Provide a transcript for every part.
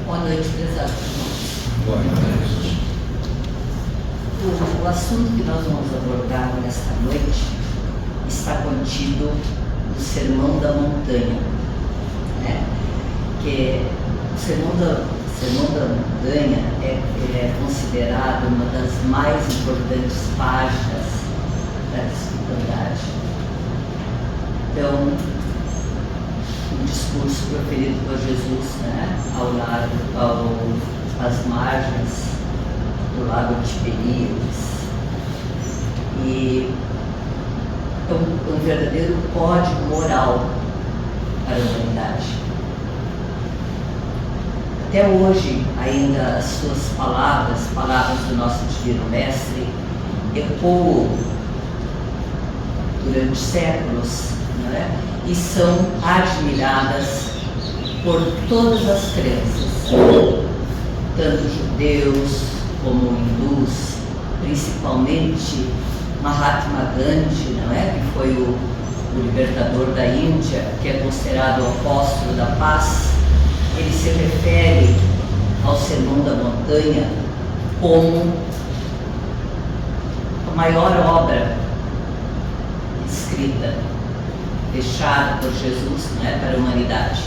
Boa noite, prezados irmãos. Boa noite. O assunto que nós vamos abordar nesta noite está contido no Sermão da Montanha, né? Que o Sermão da Montanha é considerado uma das mais importantes páginas da cristandade. Então, um discurso proferido por Jesus, né, às margens do lago de Tiberíades, e é um verdadeiro código moral para a humanidade. Até hoje, ainda as suas palavras do nosso Divino Mestre, ecoam durante séculos, não é? E são admiradas por todas as crenças, tanto judeus como hindus, principalmente Mahatma Gandhi, não é? Que foi o libertador da Índia, que é considerado o apóstolo da paz. Ele se refere ao Sermão da Montanha como a maior obra escrita, deixada por Jesus, né, para a humanidade.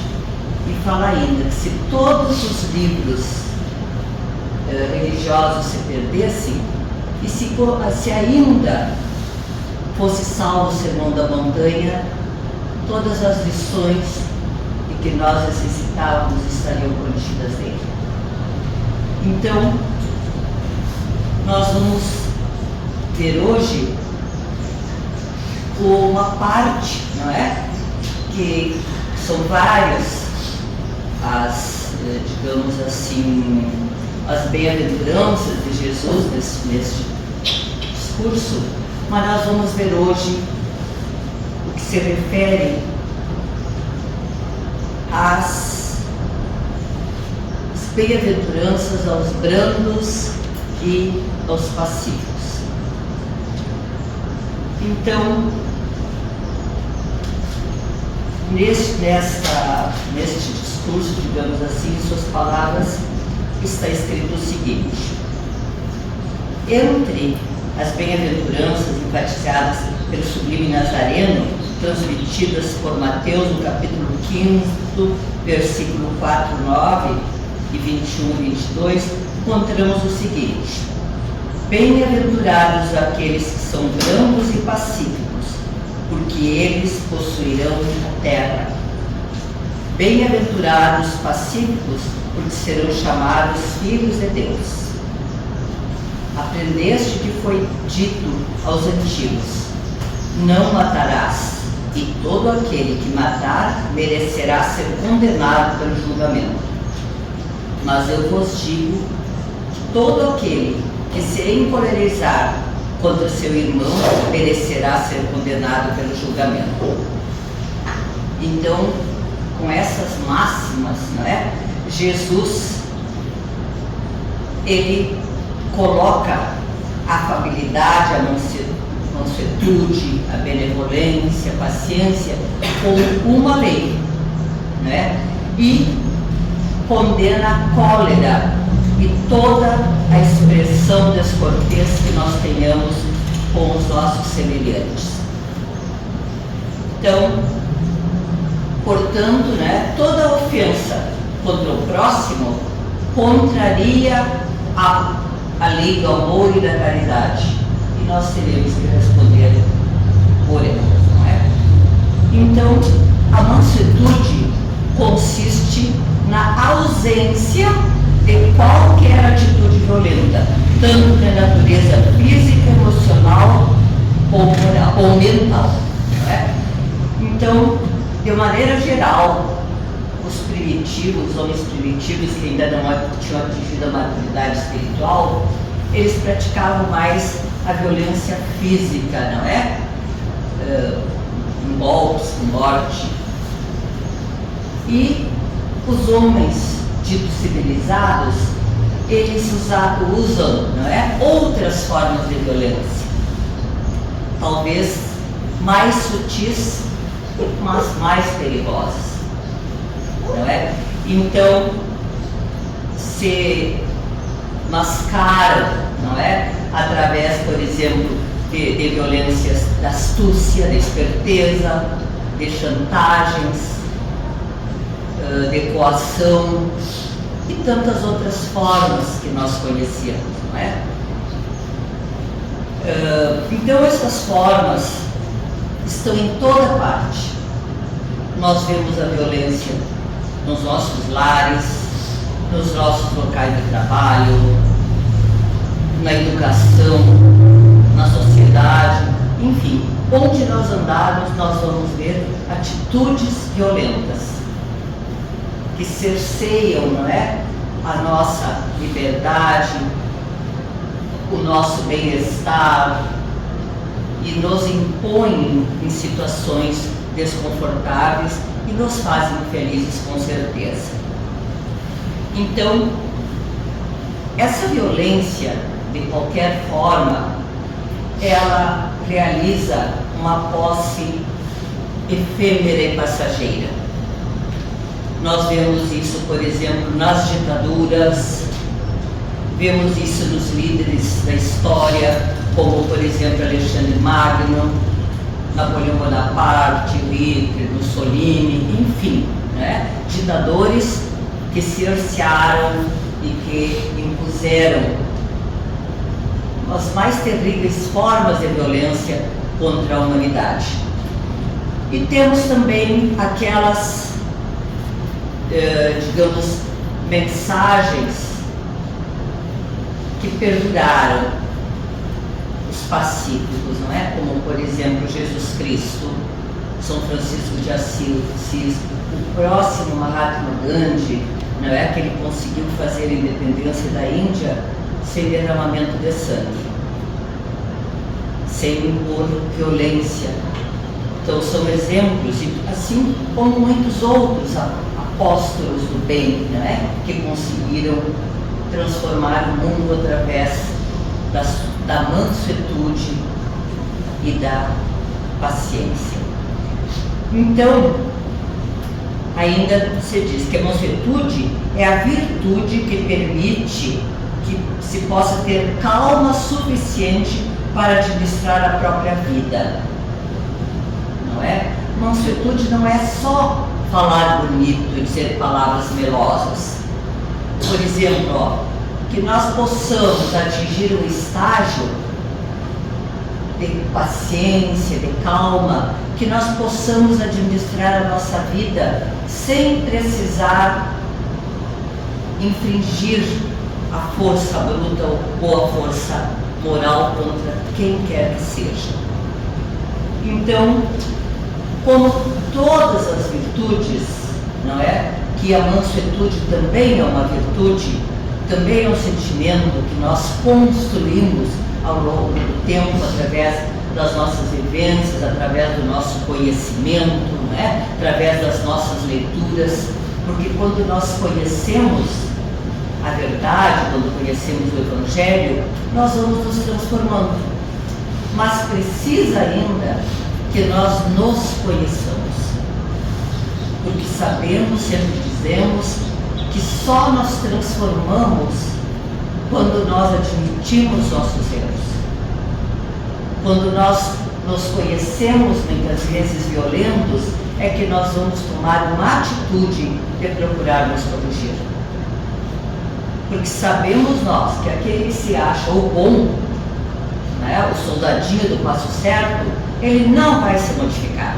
E fala ainda que se todos os livros religiosos se perdessem, e se ainda fosse salvo o Sermão da Montanha, todas as lições que nós necessitávamos estariam contidas nele. Então, nós vamos ver hoje uma parte, não é? Que são várias digamos assim, as bem-aventuranças de Jesus neste discurso, mas nós vamos ver hoje o que se refere às bem-aventuranças aos brandos e aos pacíficos. Então, neste discurso, digamos assim, em suas palavras, está escrito o seguinte: entre as bem-aventuranças enfatizadas pelo sublime Nazareno, transmitidas por Mateus no capítulo 15, versículo 4, 9 e 21 e 22, encontramos o seguinte: bem-aventurados aqueles que são brandos e pacíficos, porque eles possuirão a terra. Bem-aventurados pacíficos, porque serão chamados filhos de Deus. Aprendeste que foi dito aos antigos: não matarás, e todo aquele que matar merecerá ser condenado pelo julgamento. Mas eu vos digo que todo aquele que se encolerizar contra seu irmão merecerá ser condenado pelo julgamento. Então, com essas máximas, não é? Jesus, ele coloca a afabilidade, a mansuetude, a benevolência, a paciência como uma lei, não é? E condena a cólera e toda a expressão descortês que nós tenhamos com os nossos semelhantes. Então, portanto, né, toda ofensa contra o próximo contraria a lei do amor e da caridade, e nós teremos que responder por ela, não é? Então, a mansuetude consiste na ausência de qualquer atitude violenta, tanto de natureza física, emocional ou moral, ou mental, não é? Então, de maneira geral, os homens primitivos que ainda não tinham atingido a maturidade espiritual, eles praticavam mais a violência física, não é? Golpes, morte. E os homens ditos civilizados, eles usam, não é, outras formas de violência, talvez mais sutis, mas mais perigosas, não é? Então, se mascaram, não é? Através, por exemplo, de violências da astúcia, de esperteza, de chantagens, de coação e tantas outras formas que nós conhecemos, não é? Então essas formas estão em toda parte. Nós vemos a violência nos nossos lares, nos nossos locais de trabalho, na educação, na sociedade, enfim, onde nós andarmos, nós vamos ver atitudes violentas que cerceiam, não é, a nossa liberdade, o nosso bem-estar e nos impõem em situações desconfortáveis e nos fazem infelizes com certeza. Então, essa violência, de qualquer forma, ela realiza uma posse efêmera e passageira. Nós vemos isso, por exemplo, nas ditaduras, vemos isso nos líderes da história, como, por exemplo, Alexandre Magno, Napoleão Bonaparte, Hitler, Mussolini, enfim, né? Ditadores que cercearam e que impuseram as mais terríveis formas de violência contra a humanidade. E temos também aquelas, digamos, mensagens que perduraram, os pacíficos, não é? Como, por exemplo, Jesus Cristo, São Francisco de Assis, o próximo Mahatma Gandhi, não é? Que ele conseguiu fazer a independência da Índia sem derramamento de sangue, sem impor violência. Então são exemplos, assim como muitos outros apóstolos do bem, não é? Que conseguiram transformar o mundo através da mansuetude e da paciência. Então, ainda se diz que a mansuetude é a virtude que permite que se possa ter calma suficiente para administrar a própria vida, não é? Mansuetude não é só falar bonito e dizer palavras melosas. Por exemplo, ó, que nós possamos atingir um estágio de paciência, de calma, que nós possamos administrar a nossa vida sem precisar infringir a força bruta ou a força moral contra quem quer que seja. Então, como todas as virtudes, não é? Que a mansuetude também é uma virtude, também é um sentimento que nós construímos ao longo do tempo, através das nossas vivências, através do nosso conhecimento, não é? Através das nossas leituras, porque quando nós conhecemos a verdade, quando conhecemos o Evangelho, nós vamos nos transformando. Mas precisa ainda que nós nos conheçamos, porque sabemos, sempre dizemos, que só nos transformamos quando nós admitimos nossos erros. Quando nós nos conhecemos, muitas vezes violentos, é que nós vamos tomar uma atitude de procurar nos corrigir. Porque sabemos nós que aquele que se acha o bom, né, o soldadinho do passo certo, ele não vai se modificar,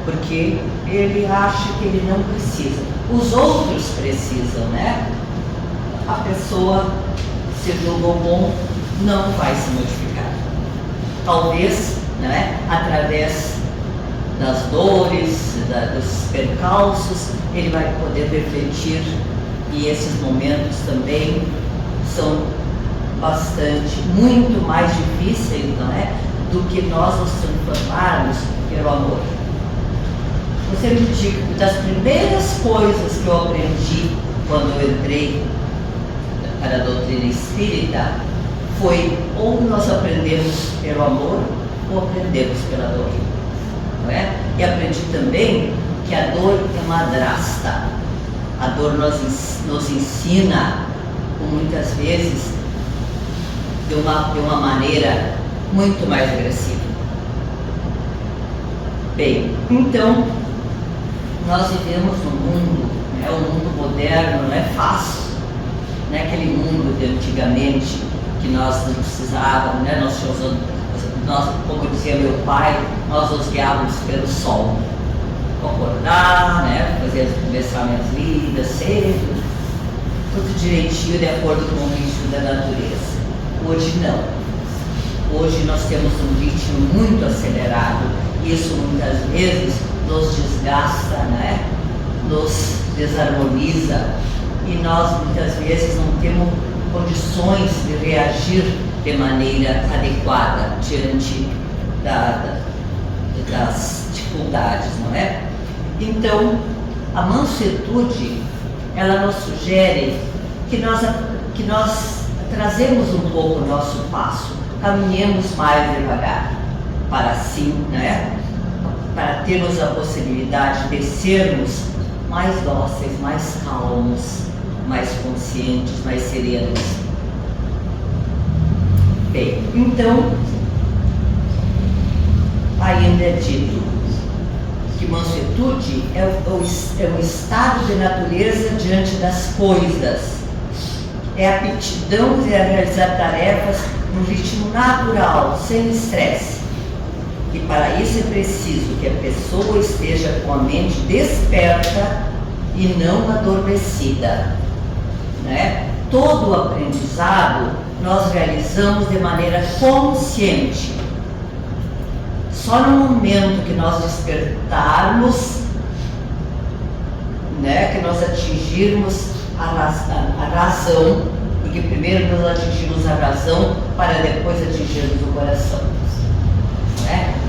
porque ele acha que ele não precisa. Os outros precisam, né? A pessoa, se julgou bom, não vai se modificar. Talvez, né, através das dores, dos percalços, ele vai poder refletir, e esses momentos também são muito mais difíceis, não é, do que nós nos transformarmos pelo amor. Eu sempre digo que das primeiras coisas que eu aprendi quando eu entrei para a doutrina espírita foi ou nós aprendemos pelo amor ou aprendemos pela dor, não é? E aprendi também que a dor é madrasta. A dor nos ensina, muitas vezes, de uma maneira muito mais agressiva. Bem, então, nós vivemos num mundo, o mundo moderno não é fácil, não é aquele mundo de antigamente que nós não precisávamos, nós, como dizia meu pai, nós nos guiávamos pelo sol. Acordar, começar minhas vidas cedo, tudo direitinho de acordo com o ritmo da natureza. Hoje não. Hoje nós temos um ritmo muito acelerado. Isso muitas vezes nos desgasta, nos desarmoniza, e nós muitas vezes não temos condições de reagir de maneira adequada diante das dificuldades, não é? Então, a mansuetude, ela nos sugere que nós trazemos um pouco o nosso passo, caminhemos mais devagar, para assim, para termos a possibilidade de sermos mais dóceis, mais calmos, mais conscientes, mais serenos. Bem, então, ainda é dito que mansuetude é o estado de natureza diante das coisas, é a aptidão de realizar tarefas no ritmo natural, sem estresse. E para isso é preciso que a pessoa esteja com a mente desperta e não adormecida. Todo o aprendizado nós realizamos de maneira consciente. Só no momento que nós despertarmos, que nós atingirmos a razão, porque primeiro nós atingimos a razão para depois atingirmos o coração.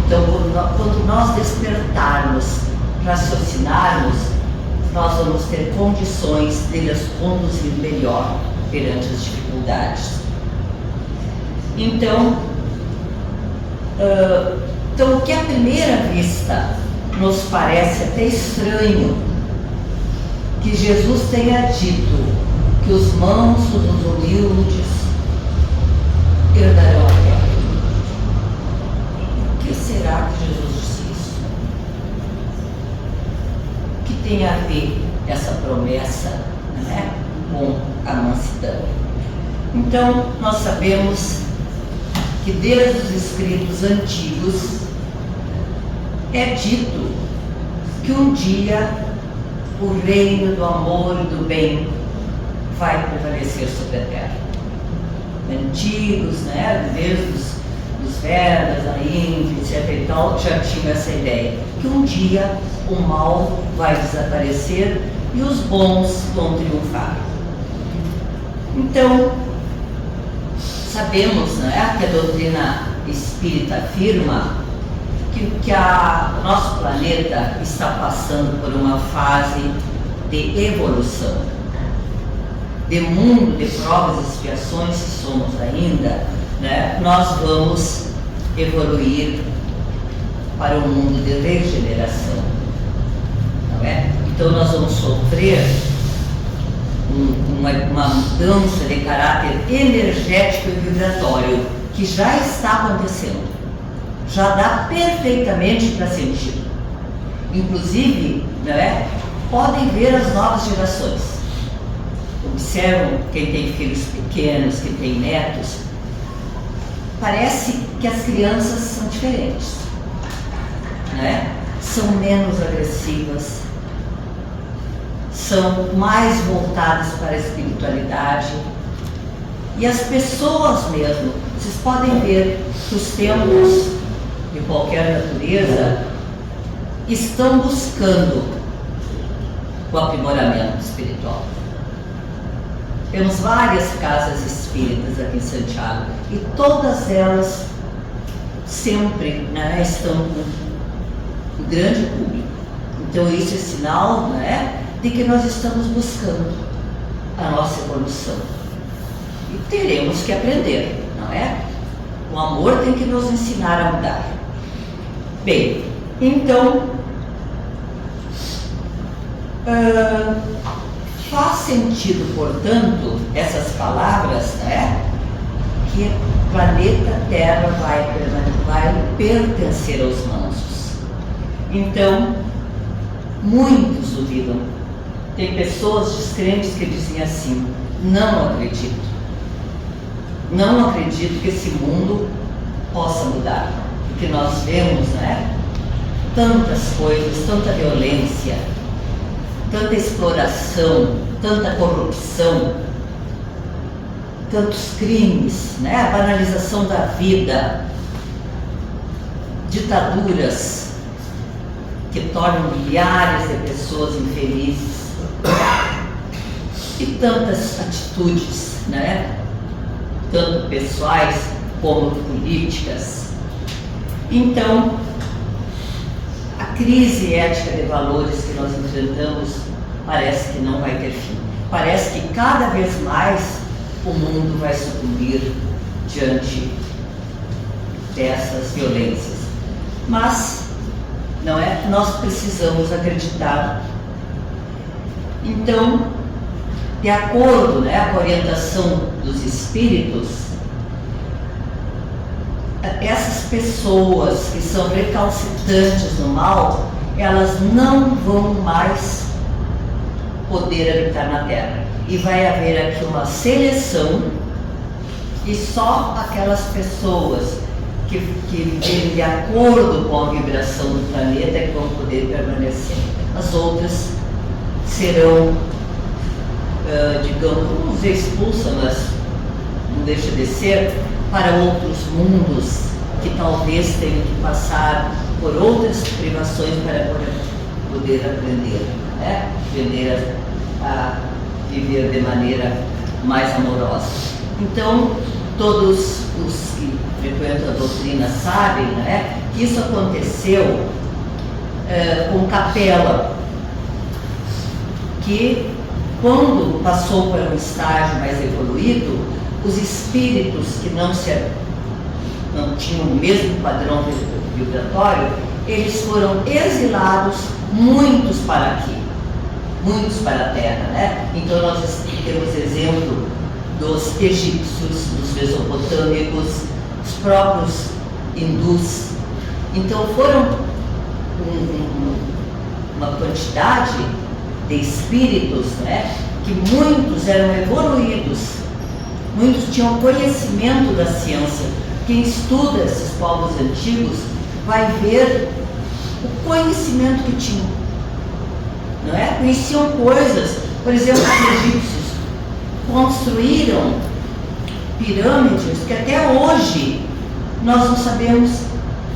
Então, quando nós despertarmos, raciocinarmos, nós vamos ter condições de nos conduzir melhor perante as dificuldades. Então, o que à primeira vista nos parece até estranho, que Jesus tenha dito que os mansos, os humildes, herdarão a terra. Por que será que Jesus disse isso? O que tem a ver essa promessa, com a mansidão? Então, nós sabemos que desde os escritos antigos é dito que um dia o reino do amor e do bem vai prevalecer sobre a terra. Antigos, desde os Vedas, a Índia, etc. e tal, já tinha essa ideia, que um dia o mal vai desaparecer e os bons vão triunfar. Então, sabemos, que a doutrina espírita afirma que o nosso planeta está passando por uma fase de evolução. De mundo de provas e expiações que somos ainda, nós vamos evoluir para um mundo de regeneração. Não é? Então nós vamos sofrer uma mudança de caráter energético e vibratório que já está acontecendo. Já dá perfeitamente para sentir. Inclusive, podem ver as novas gerações. Observam quem tem filhos pequenos, quem tem netos. Parece que as crianças são diferentes. São menos agressivas, são mais voltadas para a espiritualidade. E as pessoas mesmo, vocês podem ver que os templos de qualquer natureza estão buscando o aprimoramento espiritual. Temos várias casas espíritas aqui em Santiago e todas elas sempre estão com um grande público. Então isso é sinal de que nós estamos buscando a nossa evolução. E teremos que aprender, não é? O amor tem que nos ensinar a mudar. Bem, então, Faz sentido, portanto, essas palavras, né, que o planeta Terra vai pertencer aos mansos. Então, muitos duvidam. Tem pessoas descrentes que dizem assim: não acredito. Não acredito que esse mundo possa mudar. Porque nós vemos, né, tantas coisas, tanta violência, tanta exploração, tanta corrupção, tantos crimes, né? A banalização da vida, ditaduras que tornam milhares de pessoas infelizes e tantas atitudes, né? Tanto pessoais como políticas. Então, a crise ética de valores que nós enfrentamos parece que não vai ter fim. Parece que cada vez mais o mundo vai sucumbir diante dessas violências. Mas, não é? Nós precisamos acreditar. Então, de acordo, né, com a orientação dos espíritos, essas pessoas que são recalcitrantes no mal, elas não vão mais poder habitar na Terra. E vai haver aqui uma seleção, e só aquelas pessoas que viverem de acordo com a vibração do planeta é que vão poder permanecer. As outras serão, digamos, vamos dizer expulsas, mas não deixa de ser, para outros mundos que talvez tenham que passar por outras privações para poder aprender, né? Aprender a viver de maneira mais amorosa. Então, todos os que frequentam a doutrina sabem, né, que isso aconteceu com Capela, que quando passou para um estágio mais evoluído, os espíritos que não tinham o mesmo padrão vibratório, eles foram exilados, muitos para aqui, muitos para a Terra, né? Então nós temos exemplo dos egípcios, dos mesopotâmicos, os próprios hindus. Então foram uma quantidade de espíritos, né, que muitos eram evoluídos, muitos tinham conhecimento da ciência. Quem estuda esses povos antigos vai ver o conhecimento que tinham, não é? Conheciam coisas, por exemplo, os egípcios construíram pirâmides que até hoje nós não sabemos,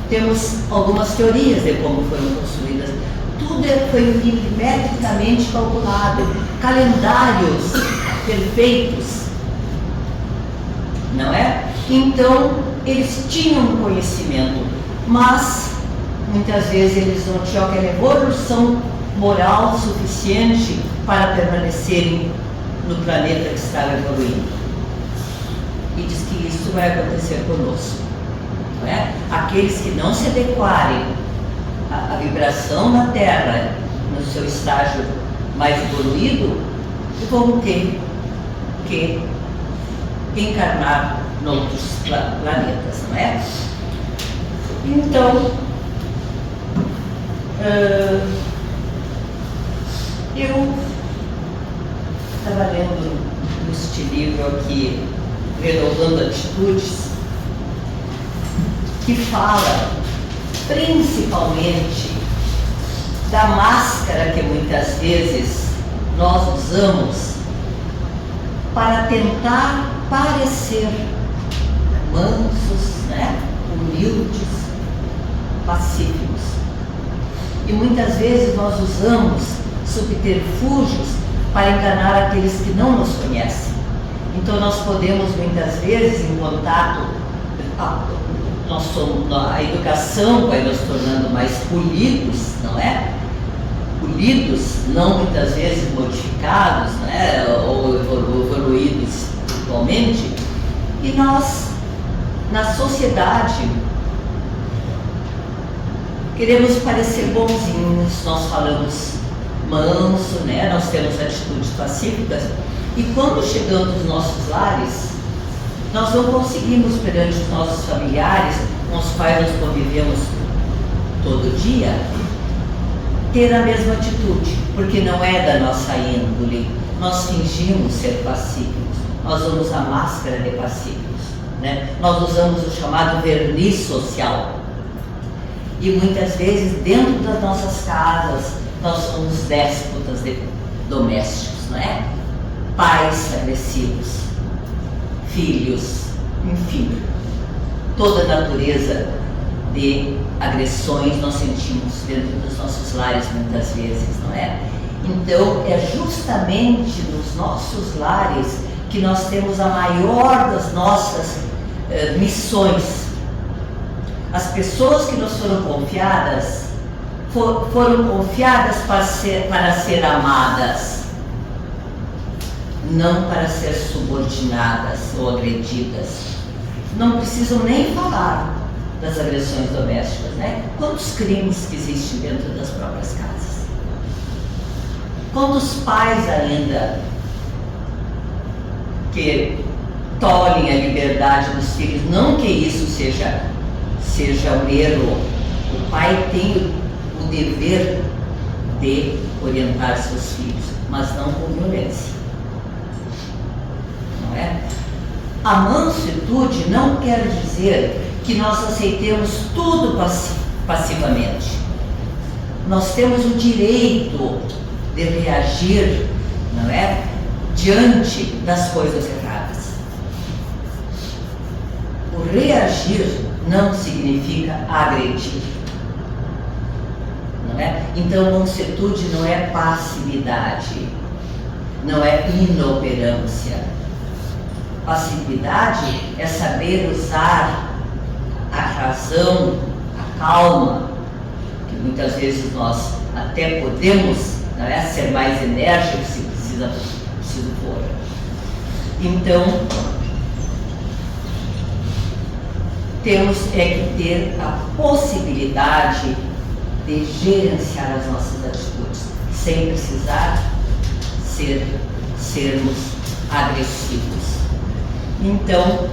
temos algumas teorias de como foram construídas. Tudo foi milimetricamente calculado, calendários perfeitos, não é? Então, eles tinham conhecimento, mas muitas vezes eles não tinham aquela evolução moral suficiente para permanecerem no planeta que estava evoluindo. E diz que isso vai acontecer conosco, não é? Aqueles que não se adequarem à vibração da Terra no seu estágio mais evoluído, vão ter que encarnar em outros planetas, não é? Então, eu estava lendo este livro aqui, Renovando Atitudes, que fala principalmente da máscara que muitas vezes nós usamos para tentar parecer mansos, né? Humildes, pacíficos. E muitas vezes nós usamos subterfúgios para enganar aqueles que não nos conhecem. Então nós podemos muitas vezes, em contato, a educação vai nos tornando mais polidos, não é? Polidos, não muitas vezes modificados, né? Ou evoluídos espiritualmente. E nós, na sociedade, queremos parecer bonzinhos, nós falamos manso, né? Nós temos atitudes pacíficas, e quando chegamos nos nossos lares, nós não conseguimos perante os nossos familiares, com os quais nós convivemos todo dia, ter a mesma atitude, porque não é da nossa índole. Nós fingimos ser pacíficos, nós usamos a máscara de pacíficos, né? Nós usamos o chamado verniz social, e muitas vezes dentro das nossas casas nós somos déspotas domésticos, não é? Pais agressivos, filhos, enfim, toda a natureza de agressões nós sentimos dentro dos nossos lares muitas vezes, não é? Então é justamente nos nossos lares que nós temos a maior das nossas missões. As pessoas que nos foram confiadas foram confiadas para ser amadas, não para ser subordinadas ou agredidas. Não precisam nem falar das agressões domésticas, né? Quantos crimes que existem dentro das próprias casas? Quantos pais ainda que tolhem a liberdade dos filhos? Não que isso seja um erro. O pai tem o dever de orientar seus filhos, mas não com violência, não é? A mansuetude não quer dizer que nós aceitemos tudo passivamente. Nós temos o direito de reagir, não é? Diante das coisas erradas. O reagir não significa agredir, não é? Então, mansuetude não é passividade, não é inoperância. Passividade é saber usar a razão, a calma, que muitas vezes nós até podemos, não é, ser mais enérgicos se preciso for. Então, temos que ter a possibilidade de gerenciar as nossas atitudes, sem precisar sermos agressivos. Então,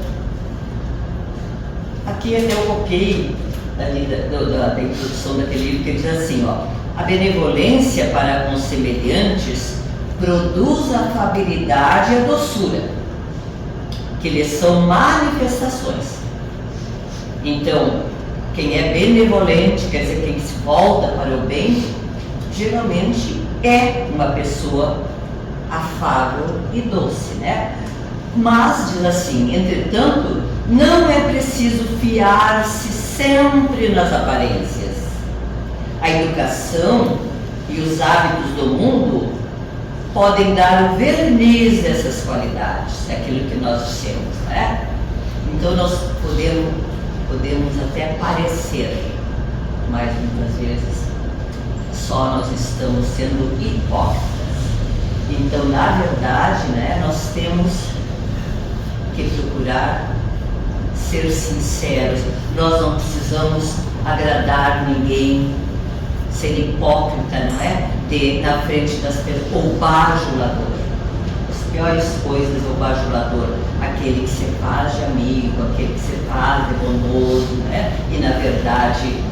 aqui até eu copiei da introdução daquele livro, que diz assim, ó: a benevolência para com semelhantes produz a afabilidade e a doçura, que lhes são manifestações. Então, quem é benevolente, quer dizer, quem se volta para o bem, geralmente é uma pessoa afável e doce, né? Mas, diz assim, entretanto, não é preciso fiar-se sempre nas aparências. A educação e os hábitos do mundo podem dar o verniz dessas qualidades, aquilo que nós dissemos, né? Então nós podemos até parecer, mas muitas vezes só nós estamos sendo hipócritas. Então, na verdade, né, nós temos que procurar ser sinceros. Nós não precisamos agradar ninguém, ser hipócrita, não é? Na frente das pessoas, ou bajulador. As piores coisas, o bajulador, aquele que se faz de amigo, aquele que se faz de bondoso, né? E na verdade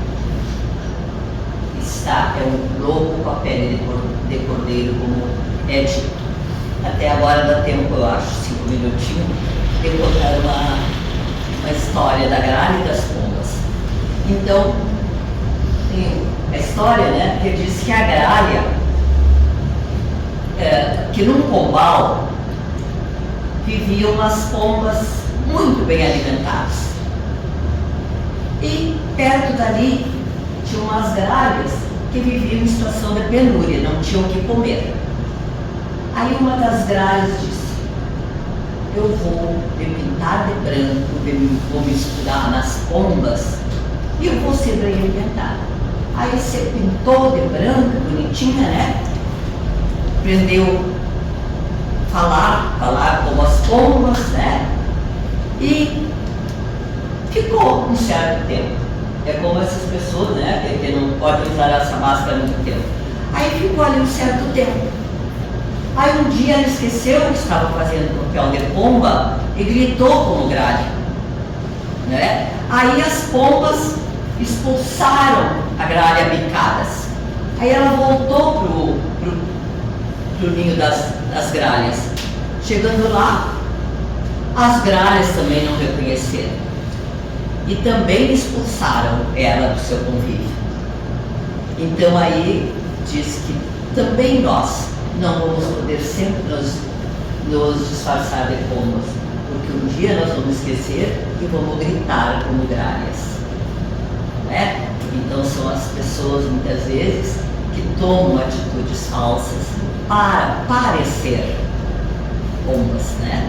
é um lobo com a pele de cordeiro, como é dito. Até agora dá tempo, eu acho, 5 minutinhos, de contar uma história da gralha e das pombas. Então, tem a história, né, que diz que a gralha, que num pombal viviam umas pombas muito bem alimentadas. E perto dali tinha umas gralhas que viviam em situação de penúria, não tinham o que comer. Aí uma das gralhas disse: eu vou me pintar de branco, vou me misturar nas pombas e eu vou ser bem alimentada. Aí se pintou de branco, bonitinha, né? Aprendeu falar como as pombas, né? E ficou um certo tempo. É como essas pessoas, né, que não podem usar essa máscara há muito tempo. Aí ficou ali um certo tempo. Aí um dia ela esqueceu que estava fazendo papel de pomba e gritou como gralha, né? Aí as pombas expulsaram a gralha bicadas. Aí ela voltou pro ninho das gralhas. Chegando lá, as gralhas também não reconheceram. E também expulsaram ela do seu convívio. Então aí diz que também nós não vamos poder sempre nos disfarçar de pombas, porque um dia nós vamos esquecer e vamos gritar como gralhas, né? Então são as pessoas muitas vezes que tomam atitudes falsas para parecer pombas, né?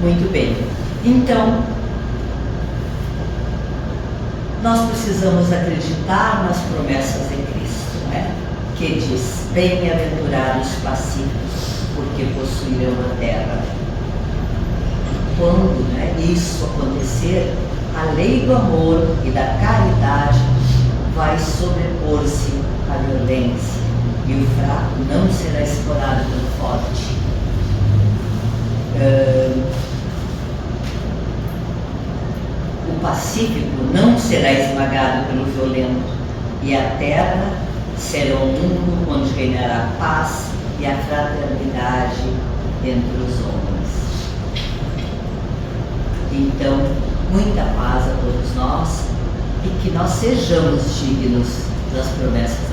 Muito bem. Então nós precisamos acreditar nas promessas de Cristo, né? Que diz: bem-aventurados pacíficos, porque possuirão a terra. Quando, né, isso acontecer, a lei do amor e da caridade vai sobrepor-se à violência, e o fraco não será explorado pelo forte. O pacífico não será esmagado pelo violento, e a terra será um mundo onde reinará a paz e a fraternidade entre os homens. Então, muita paz a todos nós, e que nós sejamos dignos das promessas